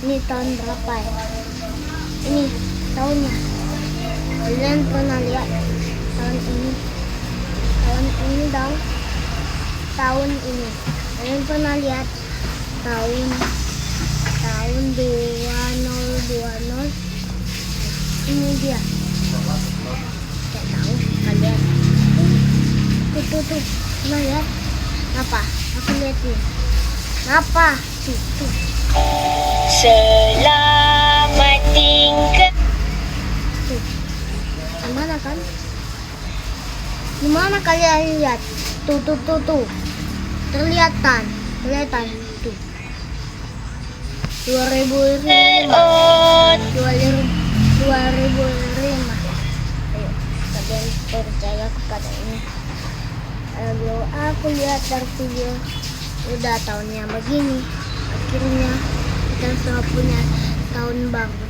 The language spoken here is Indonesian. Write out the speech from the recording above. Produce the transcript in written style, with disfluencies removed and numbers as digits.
Ini tahun berapa ya? Ini tahunnya. Kalian pernah lihat tahun ini? Tahun ini dong. Tahun ini. Kalian pernah lihat tahun 2020? Ini dia. Gak tahu kalian. Tuh. Pernah lihat? Apa? Aku lihat nih. Apa? Tuh. Selamat tinggal. Tuh. Gimana kan? Gimana kalian lihat? Tuh. Kelihatan tuh. 2005. Ayo, kalian percaya kepada ini. Kalau aku lihat dari video, udah tahunnya begini. Akhirnya kita semua punya tahun baru.